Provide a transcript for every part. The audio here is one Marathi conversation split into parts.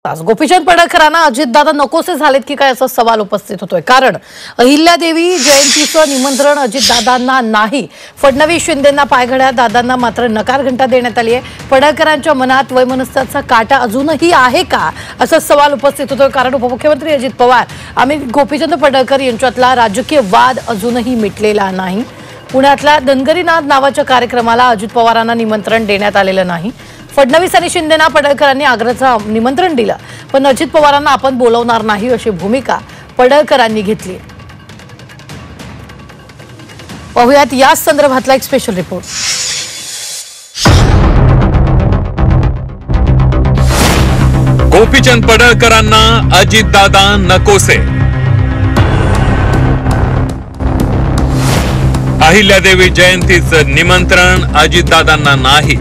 आज गोपीचंद पडळकरांना अजितदादा नकोसे झालेत की काय असा सवाल उपस्थित होतोय। कारण अहिल्यादेवी जयंतीचं निमंत्रण अजितदादांना नाही, फडणवीस शिंदेंना पायघड्या, दादांना मात्र नकार घंटा देण्यात आली आहे। पडळकरांच्या मनात वैमनस्याचा काटा अजूनही आहे का असा सवाल उपस्थित होतोय। कारण उपमुख्यमंत्री अजित पवार आणि गोपीचंद पडळकर यांच्यातला राजकीय वाद अजूनही मिटलेला नाही। पुण्यातल्या धनगरीनाथ नावाच्या कार्यक्रमाला अजित पवारांना निमंत्रण देण्यात आलेलं नाही। फडणवीस आणि शिंदेंना पडळकरांनी आग्रहाचं निमंत्रण दिलं, पण अजित पवारांना आपण बोलवणार नाही अशी भूमिका पडळकरांनी घेतली। पाहूयात या संदर्भातला एक स्पेशल रिपोर्ट। गोपीचंद पडळकरांना अजितदादा नकोसे। अहिल्यादेवी जयंतीचं निमंत्रण अजितदादांना नाही।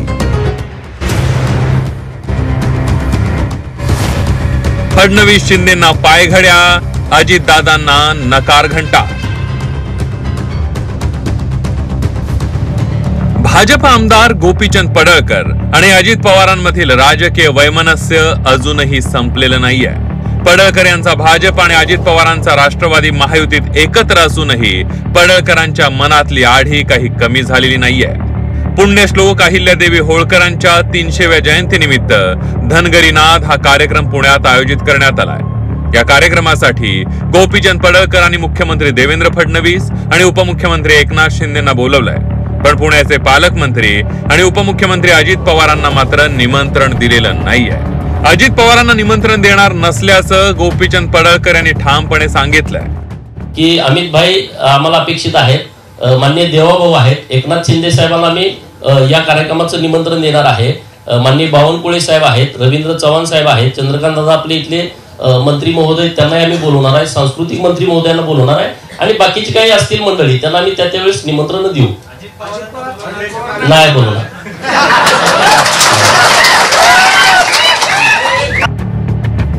फडणवीस शिंदेंना पायघड्या, अजितदादांना नकार घंटा। भाजप आमदार गोपीचंद पडळकर आणि अजित पवारांमधील राजकीय वैमनस्य अजूनही संपलेलं नाहीये। पडळकर यांचा भाजप आणि अजित पवारांचा राष्ट्रवादी महायुतीत एकत्र असूनही पडळकरांच्या मनातली आढी काही कमी झालेली नाहीये। पुण्यश्लोक अहिल्यादेवी होळकरांच्या 300व्या जयंतीनिमित्त धनगरीनाथ हा कार्यक्रम पुण्यात आयोजित करण्यात आलाय। या कार्यक्रमासाठी गोपीचंद पडळकर आणि मुख्यमंत्री देवेंद्र फडणवीस आणि उपमुख्यमंत्री एकनाथ शिंदेंना बोलवलंय, पण पुण्याचे पालकमंत्री आणि उपमुख्यमंत्री अजित पवारांना मात्र निमंत्रण दिलेलं नाहीये। अजित पवारांना निमंत्रण देणार नसल्याचं गोपीचंद पडळकर यांनी ठामपणे सांगितलंय की अमित भाई आम्हाला अपेक्षित आहेत, माननीय देवाभाऊ आहेत, एकनाथ शिंदे साहेबांना मी या कार्यक्रमाचं निमंत्रण देणार आहे, माननीय बावनकुळे साहेब आहेत, रवींद्र चव्हाण साहेब आहेत, चंद्रकांत दादा आपले इथले मंत्री महोदय त्यांना आम्ही बोलवणार आहे, सांस्कृतिक मंत्री महोदयांना बोलवणार आहे आणि बाकीची काही असतील मंडळी त्यांना आम्ही त्यावेळेस निमंत्रण देऊ। नाही बोलवणार।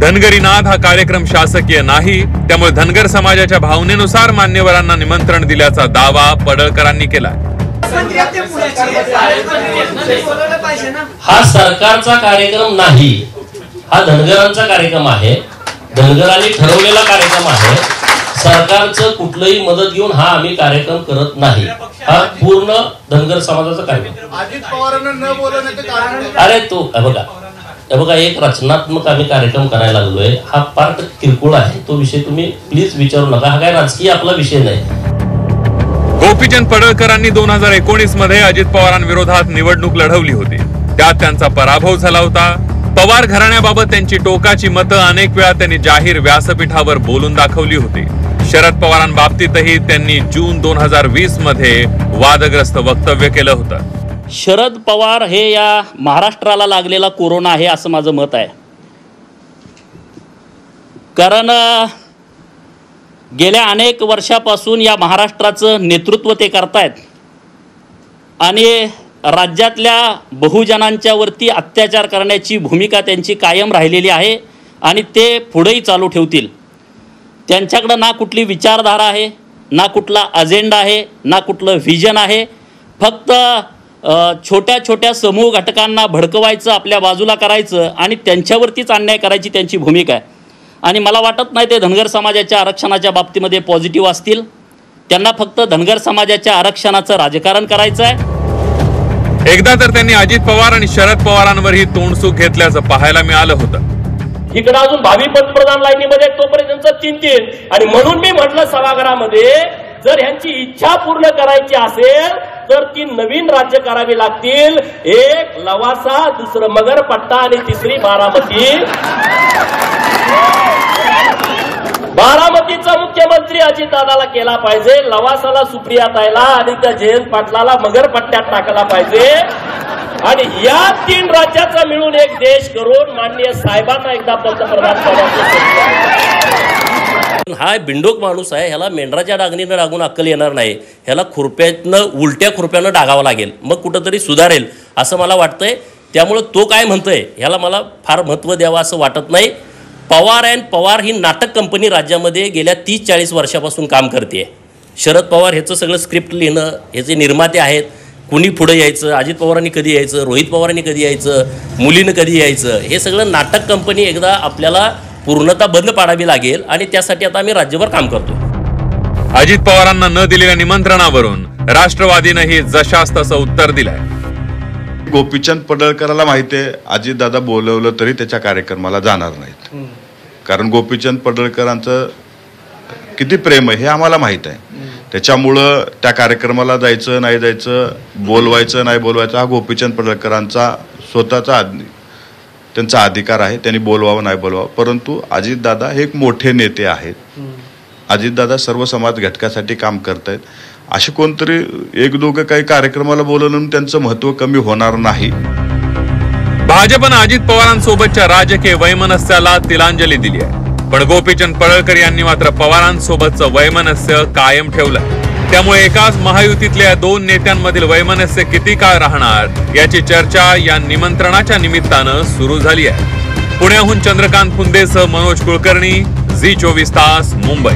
धनगरीनाथ हा कार्यक्रम शासकीय नाही, त्यामुळे धनगर समाजाच्या भावनेनुसार मान्यवरांना निमंत्रण दिल्याचा दावा पडळकरांनी केला। हा सरकारचा कार्यक्रम नाही, हा धनगरांचा कार्यक्रम आहे, धनगरांनी ठरवलेला कार्यक्रम आहे। सरकारचं कुठलंही मदत घेऊन हा आम्ही कार्यक्रम करत नाही, हा पूर्ण धनगर समाजाचा कार्यक्रम। अजित पवारांना न बोलवण्याचं कारण अरे तो बघा एक रचनात्मक आम्ही कार्यक्रम करायला लागलोय, हा पार्ट किरकोळ आहे, तो विषय तुम्ही प्लीज विचारू नका, हा काय राजकीय आपला विषय नाही। गोपीचंद पडळकरांनी 2019 मध्ये अजित पवारांविरोधात निवडणूक लढवली होती, त्यात त्यांचा पराभव झाला होता। पवार घराण्याबाबत त्यांची टोकाची मतं अनेक वेळा त्यांनी जाहीर व्यासपीठावर बोलून दाखवली होती। शरद पवारांबाबतीतही त्यांनी जून 2020 मध्ये वादग्रस्त वक्तव्य केलं होतं। शरद पवार हे या महाराष्ट्राला लागलेला कोरोना आहे असं माझं मत आहे। कारण गेल्या अनेक वर्षापासून या महाराष्ट्राचं नेतृत्व ते करतायत आणि राज्यातल्या बहुजनांच्या वरती अत्याचार करण्याची भूमिका त्यांची कायम राहिलेली आहे आणि ते पुढेही चालू ठेवतील। त्यांच्याकडं ना कुठली विचारधारा आहे, ना कुठला अजेंडा आहे, ना कुठलं व्हिजन आहे, फक्त छोट्या छोट्या समूह घटकांना भडकवायचं, आपल्या बाजूला करायचं आणि त्यांच्यावरतीच अन्याय करायची त्यांची भूमिका आहे। आणि मला वाटत नाही ते धनगर समाजाच्या आरक्षणाच्या बाबतीमध्ये पॉझिटिव्ह असतील। त्यांना फक्त धनगर समाजाच्या आरक्षणाचं राजकारण करायचं आहे। एकदा तर त्यांनी अजित पवार आणि शरद पवारांवरही तोंडसूक घेतल्याचं पाहायला मिळालं होतं। इकडे अजून भावी पंतप्रधान लाईनीमध्ये तोपर्यंत चिंतित, आणि म्हणून मी म्हटलं सभागृहामध्ये जर ह्यांची इच्छा पूर्ण करायची असेल तर 3 नवीन राज्य करावी लागतील, एक लवासा, दुसरं मगरपट्टा आणि तिसरी बारामती। बारामतीचा मुख्यमंत्री अजितदादाला केला पाहिजे, लवासाला सुप्रियाताईला आणि त्या जयंत पाटलाला मगरपट्ट्यात टाकला पाहिजे आणि या 3 राज्याचा मिळून एक देश करून माननीय साहेबांना एकदा पंतप्रधान करायचं। हा बिंडोक माणूस आहे, ह्याला मेंढराच्या डागणीनं डागून अक्कल येणार नाही, ह्याला खुरप्यातनं उलट्या खुरप्यानं डागावं लागेल, मग कुठंतरी सुधारेल असं मला वाटतंय। त्यामुळे तो काय म्हणतोय ह्याला मला फार महत्त्व द्यावं असं वाटत नाही। पवार अँड पवार ही नाटक कंपनी राज्यामध्ये गेल्या 30-40 वर्षापासून काम करते। शरद पवार ह्याचं सगळं स्क्रिप्ट लिहिणं, ह्याचे निर्माते आहेत, कुणी पुढे यायचं, अजित पवारांनी कधी यायचं, रोहित पवारांनी कधी यायचं, मुलीनं कधी यायचं, हे सगळं नाटक कंपनी एकदा आपल्याला पूर्णतः बंद पाडावी लागेल आणि त्यासाठी आता आम्ही राज्यभर काम करतो. अजित पवारांना न दिलेल्या निमंत्रणावरून राष्ट्रवादीनंही जशास तसं उत्तर दिलंय. गोपीचंद पडळकराला माहिती आहे अजितदादा बोलवलं तरी त्याच्या कार्यक्रमाला जाणार नाहीत, कारण गोपीचंद पडळकरांचं किती प्रेम आहे हे आम्हाला माहित आहे. त्याच्यामुळं त्या कार्यक्रमाला जायचं नाही जायचं, बोलवायचं नाही बोलवायचं हा गोपीचंद पडळकरांचा स्वतःचा त्यांचा अधिकार आहे. त्यांनी बोलवावं नाही बोलवावं, परंतु अजितदादा हे एक मोठे नेते आहेत. अजितदादा सर्व समाज घटकासाठी काम करतायत. असे कोणतरी एक दोघं काही कार्यक्रमाला बोलवून त्यांचं महत्व कमी होणार नाही. भाजपनं अजित पवारांसोबतच्या राजकीय वैमनस्याला तिलांजली दिली आहे, पण गोपीचंद पडळकर यांनी मात्र पवारांसोबतचं वैमनस्य कायम ठेवलंय. त्यामुळे एकाच महायुतीतल्या दोन नेत्यांमधील वैमनस्य किती काळ राहणार याची चर्चा या निमंत्रणाच्या निमित्तानं सुरू झाली आहे. पुण्याहून चंद्रकांत फुंदेसह मनोज कुलकर्णी, झी 24 तास, मुंबई.